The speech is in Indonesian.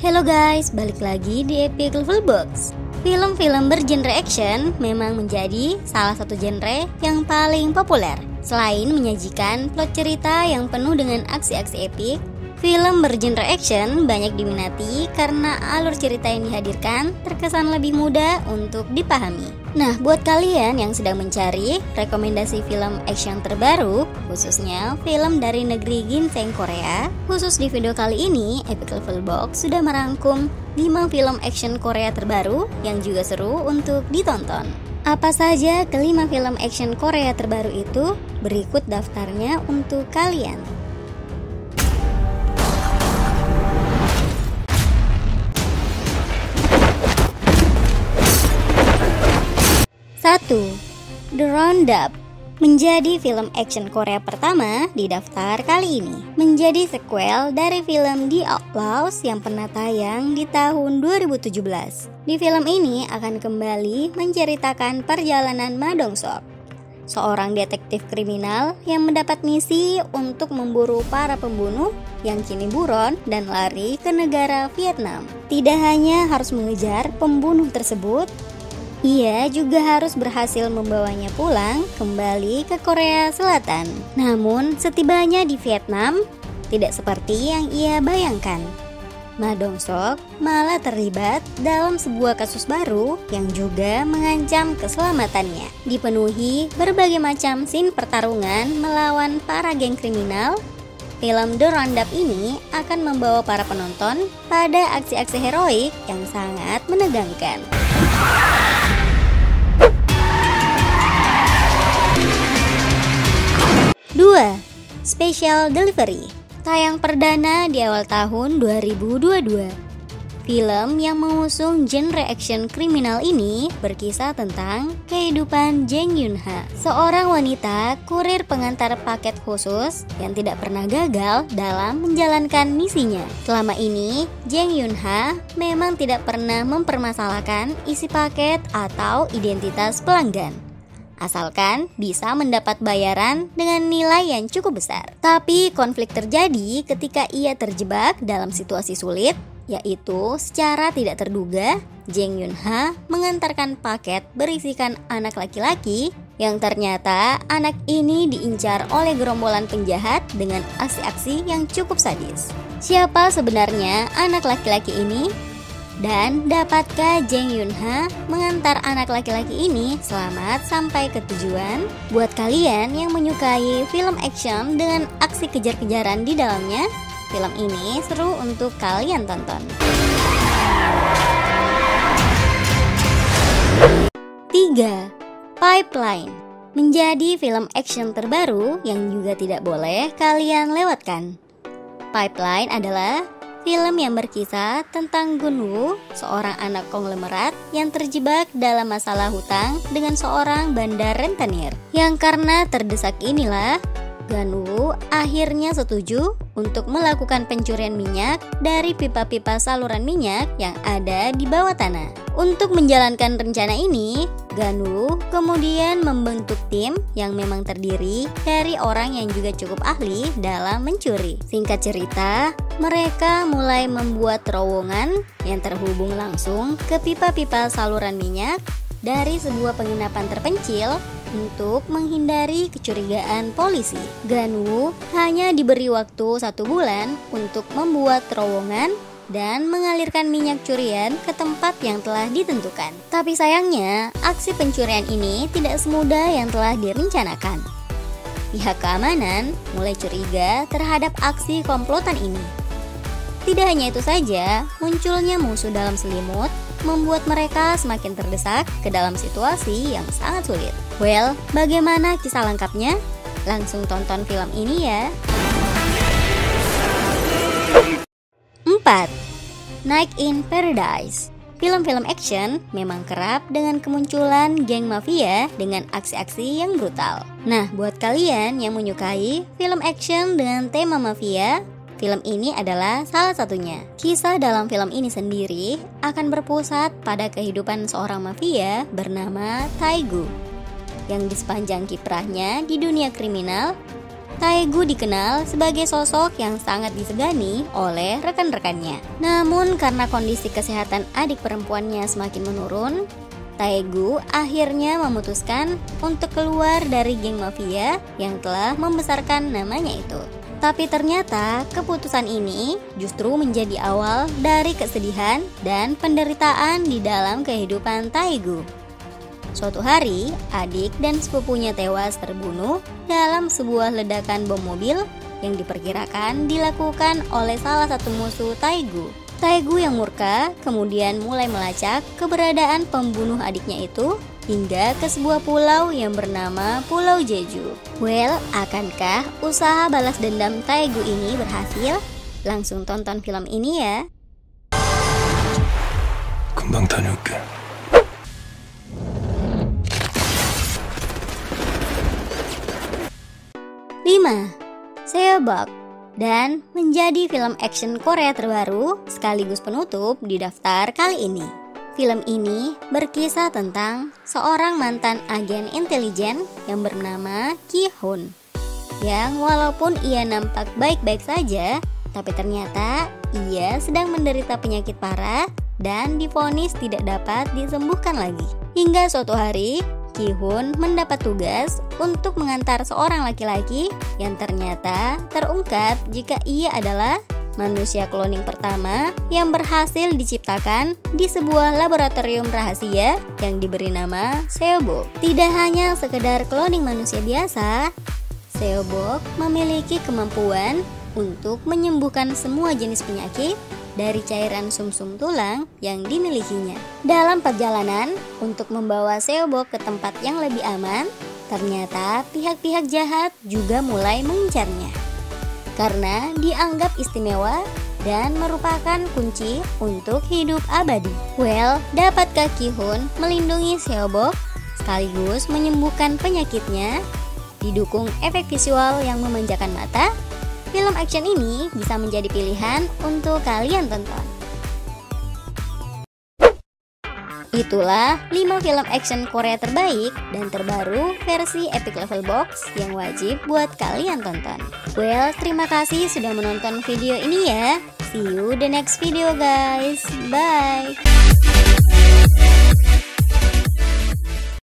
Hello guys, balik lagi di Epic Level Box. Film-film bergenre action memang menjadi salah satu genre yang paling populer. Selain menyajikan plot cerita yang penuh dengan aksi-aksi epik, film bergenre action banyak diminati karena alur cerita yang dihadirkan terkesan lebih mudah untuk dipahami. Nah, buat kalian yang sedang mencari rekomendasi film action terbaru, khususnya film dari negeri ginseng Korea, khusus di video kali ini, Epic Level Box sudah merangkum 5 film action Korea terbaru yang juga seru untuk ditonton. Apa saja kelima film action Korea terbaru itu? Berikut daftarnya untuk kalian. 1. The Roundup menjadi film action Korea pertama di daftar kali ini. Menjadi sequel dari film The Outlaws yang pernah tayang di tahun 2017. Di film ini akan kembali menceritakan perjalanan Ma Dong-seok, seorang detektif kriminal yang mendapat misi untuk memburu para pembunuh yang kini buron dan lari ke negara Vietnam. Tidak hanya harus mengejar pembunuh tersebut, ia juga harus berhasil membawanya pulang kembali ke Korea Selatan. Namun setibanya di Vietnam, tidak seperti yang ia bayangkan. Ma Dong-seok malah terlibat dalam sebuah kasus baru yang juga mengancam keselamatannya. Dipenuhi berbagai macam scene pertarungan melawan para geng kriminal, film The Roundup ini akan membawa para penonton pada aksi-aksi heroik yang sangat menegangkan. 2. Special Delivery tayang perdana di awal tahun 2022. Film yang mengusung genre action kriminal ini berkisah tentang kehidupan Jang Yun-ha, seorang wanita kurir pengantar paket khusus yang tidak pernah gagal dalam menjalankan misinya. Selama ini, Jang Yun-ha memang tidak pernah mempermasalahkan isi paket atau identitas pelanggan, asalkan bisa mendapat bayaran dengan nilai yang cukup besar. Tapi konflik terjadi ketika ia terjebak dalam situasi sulit, yaitu secara tidak terduga Jang Yun-ha mengantarkan paket berisikan anak laki-laki yang ternyata anak ini diincar oleh gerombolan penjahat dengan aksi-aksi yang cukup sadis. Siapa sebenarnya anak laki-laki ini? Dan dapatkah Jang Yun-ha mengantar anak laki-laki ini selamat sampai ke tujuan? Buat kalian yang menyukai film action dengan aksi kejar-kejaran di dalamnya, film ini seru untuk kalian tonton. 3. Pipeline menjadi film action terbaru yang juga tidak boleh kalian lewatkan. Pipeline adalah film yang berkisah tentang Gun-woo, seorang anak konglomerat yang terjebak dalam masalah hutang dengan seorang bandar rentenir. Yang karena terdesak inilah, Gun-woo akhirnya setuju untuk melakukan pencurian minyak dari pipa-pipa saluran minyak yang ada di bawah tanah. Untuk menjalankan rencana ini, Gun-woo kemudian membentuk tim yang memang terdiri dari orang yang juga cukup ahli dalam mencuri. Singkat cerita, mereka mulai membuat terowongan yang terhubung langsung ke pipa-pipa saluran minyak dari sebuah penginapan terpencil untuk menghindari kecurigaan polisi. Gun-woo hanya diberi waktu 1 bulan untuk membuat terowongan dan mengalirkan minyak curian ke tempat yang telah ditentukan. Tapi sayangnya, aksi pencurian ini tidak semudah yang telah direncanakan. Pihak keamanan mulai curiga terhadap aksi komplotan ini. Tidak hanya itu saja, munculnya musuh dalam selimut membuat mereka semakin terdesak ke dalam situasi yang sangat sulit. Well, bagaimana kisah lengkapnya? Langsung tonton film ini ya. 4. Night in Paradise. Film-film action memang kerap dengan kemunculan geng mafia dengan aksi-aksi yang brutal. Nah, buat kalian yang menyukai film action dengan tema mafia, film ini adalah salah satunya. Kisah dalam film ini sendiri akan berpusat pada kehidupan seorang mafia bernama Tae-gu, yang di sepanjang kiprahnya di dunia kriminal Taegu dikenal sebagai sosok yang sangat disegani oleh rekan-rekannya. Namun karena kondisi kesehatan adik perempuannya semakin menurun, Taegu akhirnya memutuskan untuk keluar dari geng mafia yang telah membesarkan namanya itu. Tapi ternyata keputusan ini justru menjadi awal dari kesedihan dan penderitaan di dalam kehidupan Taegu. Suatu hari, adik dan sepupunya tewas terbunuh dalam sebuah ledakan bom mobil yang diperkirakan dilakukan oleh salah satu musuh Taegu. Taegu yang murka kemudian mulai melacak keberadaan pembunuh adiknya itu hingga ke sebuah pulau yang bernama Pulau Jeju. Well, akankah usaha balas dendam Taegu ini berhasil? Langsung tonton film ini ya. 금방 다녀올게. 5. Seobok, dan menjadi film action Korea terbaru sekaligus penutup di daftar kali ini. Film ini berkisah tentang seorang mantan agen intelijen yang bernama Ki-hun, yang walaupun ia nampak baik-baik saja, tapi ternyata ia sedang menderita penyakit parah dan divonis tidak dapat disembuhkan lagi. Hingga suatu hari, Ki-hun mendapat tugas untuk mengantar seorang laki-laki yang ternyata terungkap jika ia adalah manusia cloning pertama yang berhasil diciptakan di sebuah laboratorium rahasia yang diberi nama Seobok. Tidak hanya sekedar cloning manusia biasa, Seobok memiliki kemampuan untuk menyembuhkan semua jenis penyakit dari cairan sumsum tulang yang dimilikinya. Dalam perjalanan untuk membawa Seobok ke tempat yang lebih aman, ternyata pihak-pihak jahat juga mulai mengincarnya karena dianggap istimewa dan merupakan kunci untuk hidup abadi. Well, dapatkah Ki-hun melindungi Seobok sekaligus menyembuhkan penyakitnya? Didukung efek visual yang memanjakan mata, film action ini bisa menjadi pilihan untuk kalian tonton. Itulah 5 film action Korea terbaik dan terbaru versi Epic Level Box yang wajib buat kalian tonton. Well, terima kasih sudah menonton video ini ya. See you the next video guys. Bye.